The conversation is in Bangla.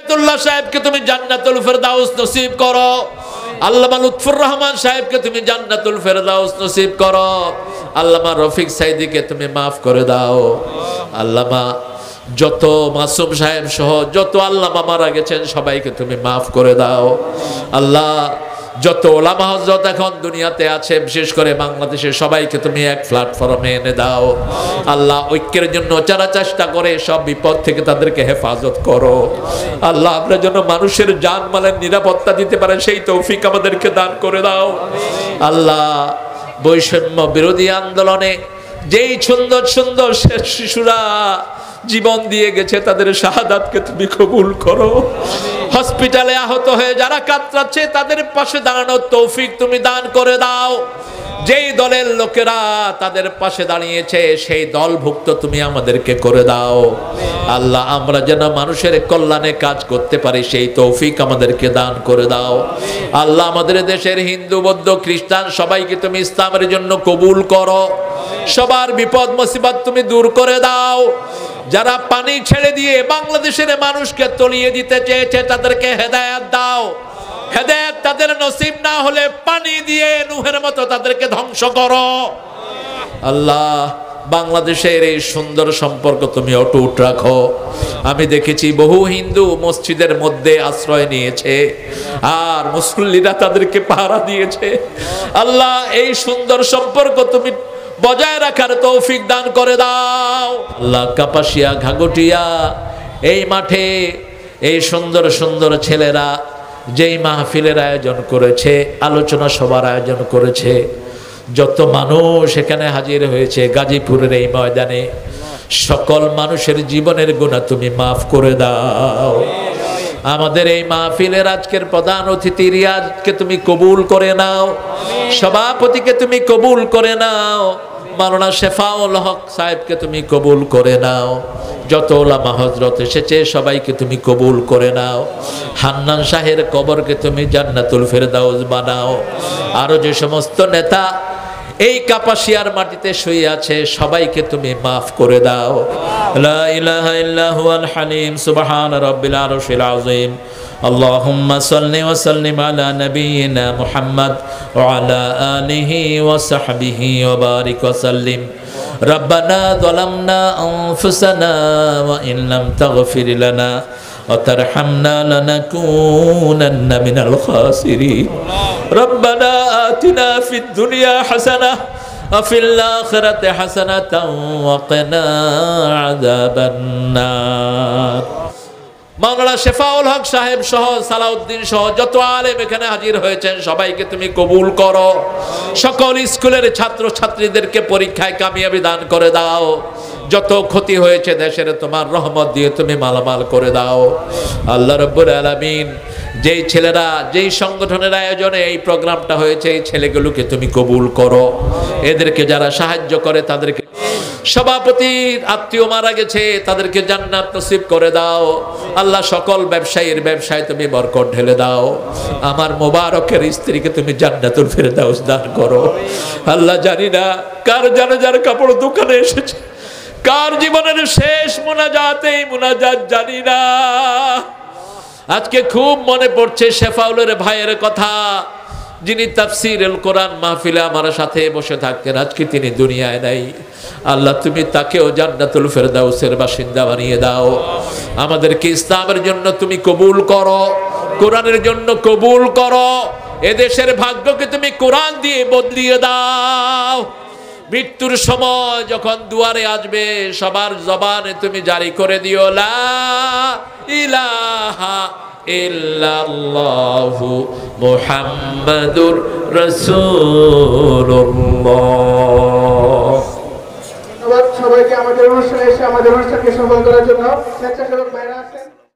ইনায়েতুল্লাহ সাহেবকে তুমি জান্নাতুল ফেরদাউস নসিব করো। আল্লামা লুৎফুর রহমান সাহেবকে তুমি জান্নাতুল ফেরদাউস নসিব করো। আল্লামা রফিক সাইদিকে তুমি মাফ করে দাও। আল্লামা যত মাসুম সাহেব সহ যত আল্লামা মারা গেছেন সবাইকে তুমি মাফ করে দাও। আল্লাহ যত ওলামা হযরত এখন দুনিয়াতে আছে বিশেষ করে বাংলাদেশে সবাইকে তুমি এক প্ল্যাটফর্মে এনে দাও। আল্লাহ ঐক্যের জন্য যারা চেষ্টা করে সব বিপদ থেকে তাদেরকে হেফাজত করো। আল্লাহ আমরা যেন মানুষের জানমালের নিরাপত্তা দিতে পারে সেই তৌফিক আমাদেরকে দান করে দাও। আল্লাহ বৈষম্য বিরোধী আন্দোলনে যেই সুন্দর সুন্দর শিশুরা জীবন দিয়ে গেছে তাদের শাহাদাতকে তুমি কবুল করো। হসপিটালে আহত হয়ে যারা কাতরাচ্ছে তাদের পাশে দাঁড়ানোর তৌফিক তুমি দান করে দাও। যেই দলের লোকেরা তাদের পাশে দাঁড়িয়েছে সেই দলভুক্ত তুমি আমাদেরকে করে দাও। আল্লাহ আমরা যেন মানুষের কল্যাণে কাজ করতে পারি সেই তৌফিক আমাদেরকে দান করে দাও। আল্লাহ আমাদের দেশের হিন্দু বৌদ্ধ খ্রিস্টান সবাইকে তুমি ইসলামের জন্য কবুল করো। সবার বিপদ মুসিবত তুমি দূর করে দাও। যারা পানি ছেড়ে দিয়ে বাংলাদেশের মানুষকে তলিয়ে দিতে চেয়েছে তাদেরকে হেদায়েত দাও। হেদায়েত তাদের নসিব না হলে পানি দিয়ে নূহের মতো তাদেরকে ধ্বংস করো। আল্লাহ বাংলাদেশের এই সুন্দর সম্পর্ক তুমি অটুট রাখো। আমি দেখেছি বহু হিন্দু মসজিদের মধ্যে আশ্রয় নিয়েছে আর মুসল্লিরা তাদেরকে পাহারা দিয়েছে। আল্লাহ এই সুন্দর সম্পর্ক তুমি বজায় রাখার তৌফিক দান করে দাও। আল্লাহ কাপাসিয়া ঘাগটিয়া এই মাঠে এই সুন্দর সুন্দর ছেলেরা যেই মাহফিলের আয়োজন করেছে আলোচনা সভার আয়োজন করেছে যত মানুষ এখানে হাজির হয়েছে গাজীপুরের এই ময়দানে সকল মানুষের জীবনের গুনাহ তুমি মাফ করে দাও। আমাদের এই মাহফিলের আজকের প্রধান অতিথি রিয়াজকে তুমি কবুল করে নাও। সভাপতিকে তুমি কবুল করে নাও। মাওলানা শেফাউল হক সাহেবকে তুমি কবুল করে নাও। যত ওলামা হযরত এসেছে সবাইকে তুমি কবুল করে নাও। হান্নান শাহের কবরকে তুমি জান্নাতুল ফেরদাউস বানাও। আরো যে সমস্ত নেতা এই কাপাসিয়ার মাটিতে শুয়ে আছে সবাইকে তুমি মাফ করে দাও। লা ইলাহা ইল্লা হুয়াল হালিম সুবহান রাব্বিল আরশিল আযীম। اللهم صل وسلم على نبينا محمد وعلى آله وصحبه وبارك وسلم. ربنا ظلمنا أنفسنا وإن لم تغفر لنا وترحمنا لنكونن من الخاسرين. ربنا آتنا في الدنيا حسنة وفي الآخرة حسنة وقنا عذاب النار. মাওলানা শেফাউল হক সাহেব সহ সালাউদ্দিন সহ যত আলেম এখানে হাজির হয়েছেন সবাইকে তুমি কবুল করো। সকল স্কুলের ছাত্র ছাত্রীদেরকে পরীক্ষায় কামিয়াবি দান করে দাও। যত ক্ষতি হয়েছে দেশের তোমার রহমত দিয়ে তুমি মালামাল করে দাও। আল্লাহ রাব্বুল আলামিন যেই ছেলেরা যেই সংগঠনের আয়োজনে এই প্রোগ্রামটা হয়েছে এই ছেলেগুলোকে তুমি কবুল করো। এদেরকে যারা সাহায্য করে তাদেরকে সভাপতির আত্মীয় মারা গেছে তাদেরকে জান্নাত নসিব করে দাও। আল্লাহ সকল ব্যবসায়ীর ব্যবসায় তুমি বরকত ঢেলে দাও। আমার মোবারকের স্ত্রীকে তুমি জান্নাতুল ফেরদাউস দান করো। আল্লাহ জানি না কার জানাজার কাপড় দোকানে এসেছে, কার জীবনের শেষ মুনাজাতে এই মুনাজাত জানি না। আজকে খুব মনে পড়ছে শেফাউলের ভাইয়ের কথা যিনি তাফসীরুল কোরআন মাহফিলে আমার সাথে বসে থাকতেন। আজকে তিনি দুনিয়ায় নাই। আল্লাহ তুমি তাকেও জান্নাতুল ফেরদাউসের বাসিন্দা বানিয়ে দাও। আমাদেরকে ইসলামের জন্য তুমি কবুল করো, কোরআনের জন্য কবুল করো। এদেশের ভাগ্যকে তুমি কোরআন দিয়ে বদলিয়ে দাও। মৃত্যুর সময় যখন দুয়ারে আসবে সবার জবানে তুমি জারি করে দিও লা ইলাহা ইল্লাল্লাহু মুহাম্মাদুর রাসূলুল্লাহ। সবাইকে আমাদের অনুষ্ঠানে এসে আমাদের অনুষ্ঠানকে সফল করার জন্য স্বেচ্ছাসেবক ভাইরা আছেন।